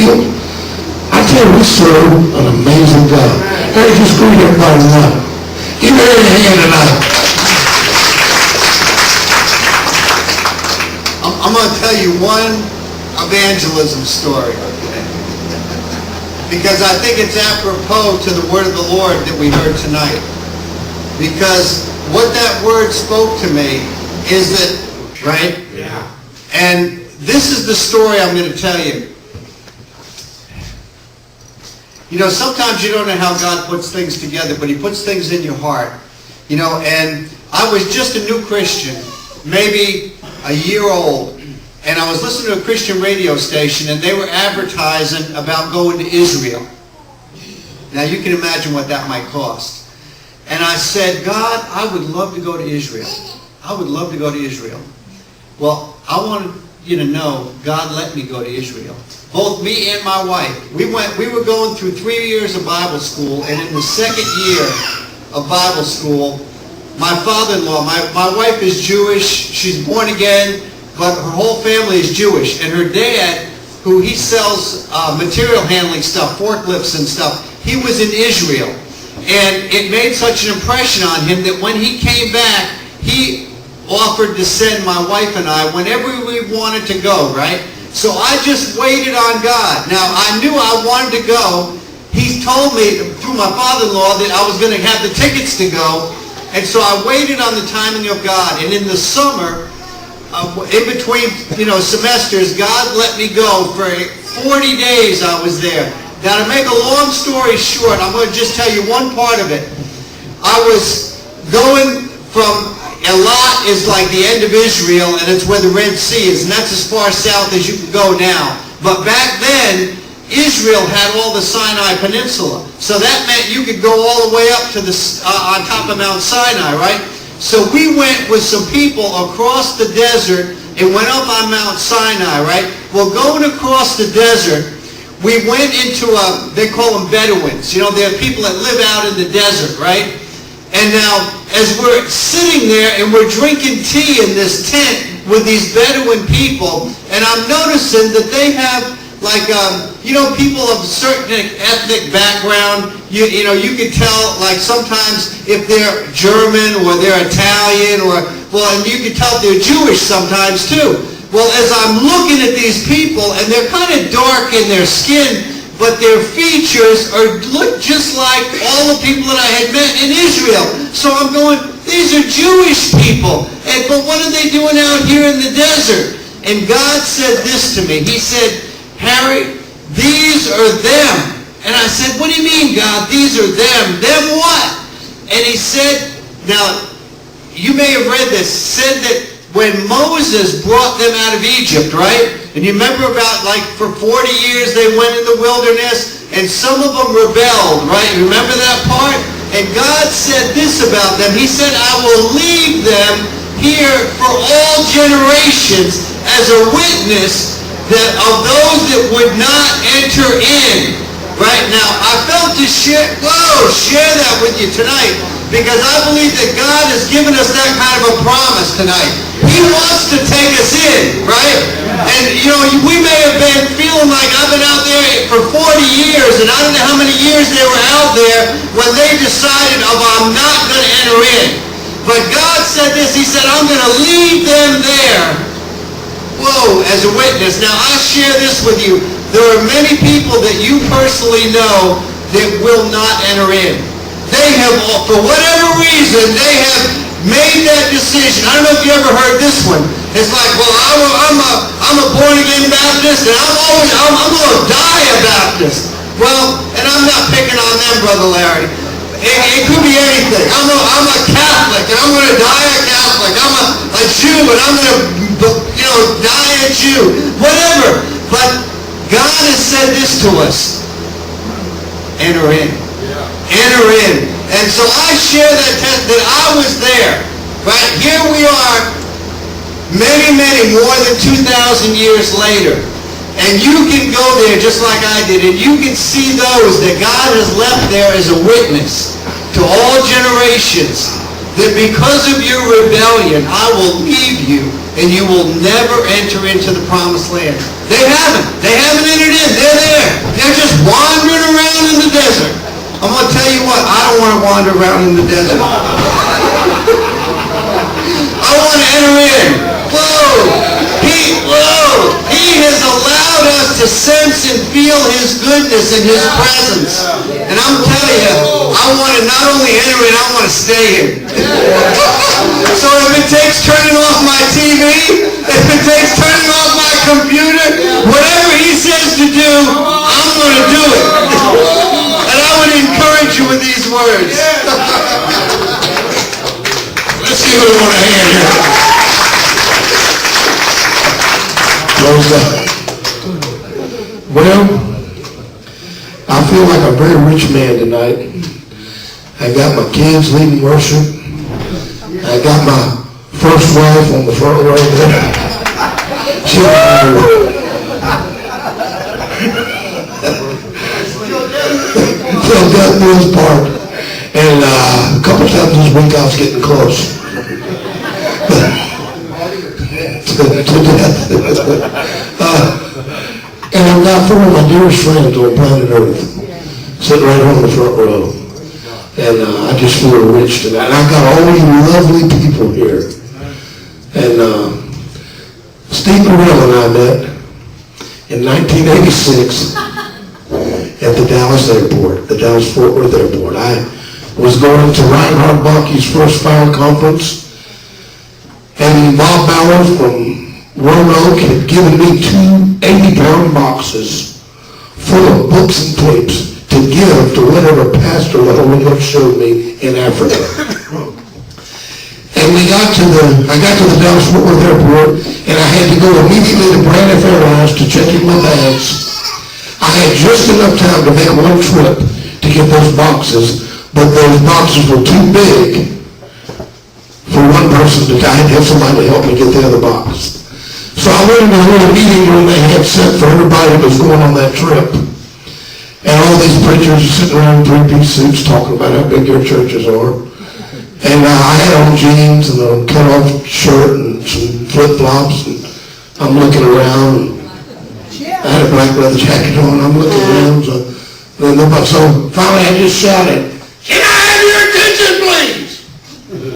healed. I tell you, we serve an amazing God. Hey, just greet everybody now. Give me a hand tonight. I'm going to tell you one evangelism story. Because I think it's apropos to the word of the Lord that we heard tonight. Because what that word spoke to me is that, right? Yeah. And this is the story I'm going to tell you. You know, sometimes you don't know how God puts things together, but he puts things in your heart. You know, and I was just a new Christian, maybe a year old. And I was listening to a Christian radio station, and they were advertising about going to Israel. Now, you can imagine what that might cost. And I said, God, I would love to go to Israel. I would love to go to Israel. Well, I wanted you to know, God let me go to Israel. Both me and my wife. We were going through 3 years of Bible school, and in the second year of Bible school, my father-in-law, my wife is Jewish, she's born again, but her whole family is Jewish. And her dad, who he sells material handling stuff, forklifts and stuff, he was in Israel. And it made such an impression on him that when he came back, he offered to send my wife and I whenever we wanted to go, right? So I just waited on God. Now, I knew I wanted to go. He told me through my father-in-law that I was going to have the tickets to go. And so I waited on the timing of God. And in the summer, in between, semesters, God let me go. For 40 days I was there. Now, to make a long story short, I'm going to just tell you one part of it. I was going from, Elat is like the end of Israel, and it's where the Red Sea is, and that's as far south as you can go now. But back then, Israel had all the Sinai Peninsula. So that meant you could go all the way up to on top of Mount Sinai, right? So we went with some people across the desert and went up on Mount Sinai, right? Well, going across the desert, we went into they call them Bedouins. You know, they're people that live out in the desert, right? And now, as we're sitting there and we're drinking tea in this tent with these Bedouin people, and I'm noticing that they have, like, people of a certain ethnic background. You can tell, like, sometimes if they're German or they're Italian, and you can tell they're Jewish sometimes too. Well, as I'm looking at these people, and they're kind of dark in their skin, but their features look just like all the people that I had met in Israel. So I'm going, these are Jewish people. But what are they doing out here in the desert? And God said this to me. He said, Harry, these are them. And I said, what do you mean, God? These are them. Them what? And he said, now, you may have read this, said that when Moses brought them out of Egypt, right? And you remember about, like, for 40 years they went in the wilderness, and some of them rebelled, right? You remember that part? And God said this about them. He said, I will leave them here for all generations as a witness that of those that would not enter in. Right now, I felt to share that with you tonight, because I believe that God has given us that kind of a promise tonight. He wants to take us in, right? And, we may have been feeling like I've been out there for 40 years, and I don't know how many years they were out there when they decided, I'm not going to enter in. But God said this, he said, I'm going to leave them there. Whoa, as a witness. Now, I share this with you. There are many people that you personally know that will not enter in. They have, for whatever reason, they have made that decision. I don't know if you ever heard this one. It's like, well, I'm a born-again Baptist, and I'm going to die a Baptist. Well, and I'm not picking on them, Brother Larry. It could be anything. I'm a Catholic, and I'm going to die a Catholic. I'm a Jew, and I'm going to, die a Jew. Whatever. But God has said this to us. Enter in. Enter in. And so I share that I was there. Right? Here we are, many, many, more than 2,000 years later. And you can go there just like I did, and you can see those that God has left there as a witness to all generations, that because of your rebellion, I will leave you, and you will never enter into the promised land. They haven't. They haven't entered in. They're there. want to wander around in the desert. I want to enter in. He has allowed us to sense and feel His goodness and His presence. And I'm telling you, I want to not only enter in, I want to stay here. So if it takes turning off my TV, if it takes turning off my computer, whatever He says to do, I'm going to do it. And I would encourage you with these words. Let's give it one hand here. Close up. Well, I feel like a very rich man tonight. I got my kids leading worship. I got my first wife on the front row there. Filled up Millspaugh. And a couple times this week I was getting close. to death. And I've got four of my dearest friends on planet Earth sitting right on the front row. And I just feel rich tonight. And I've got all these lovely people here. And Steve Morrell and I met in 1986 at the Dallas airport, the Dallas-Fort Worth airport. I was going to Reinhard Bonnke's first fire conference. And Bob Bauer from Roanoke had given me two 80-pound boxes full of books and tapes to give to whatever pastor the Holy Ghost showed me in Africa. And I got to the Dallas-Fort Worth airport, and I had to go immediately to Braniff Airlines to check in my bags. I had just enough time to make one trip to get those boxes, but those boxes were too big for one person to die and have somebody to help me get the other box. So I went into a little meeting room they had set for everybody that was going on that trip. And all these preachers are sitting around in three-piece suits talking about how big their churches are. And I had on jeans and a cut-off shirt and some flip-flops. And I'm looking around. I had a black leather jacket on. I'm looking around. So finally I just shouted,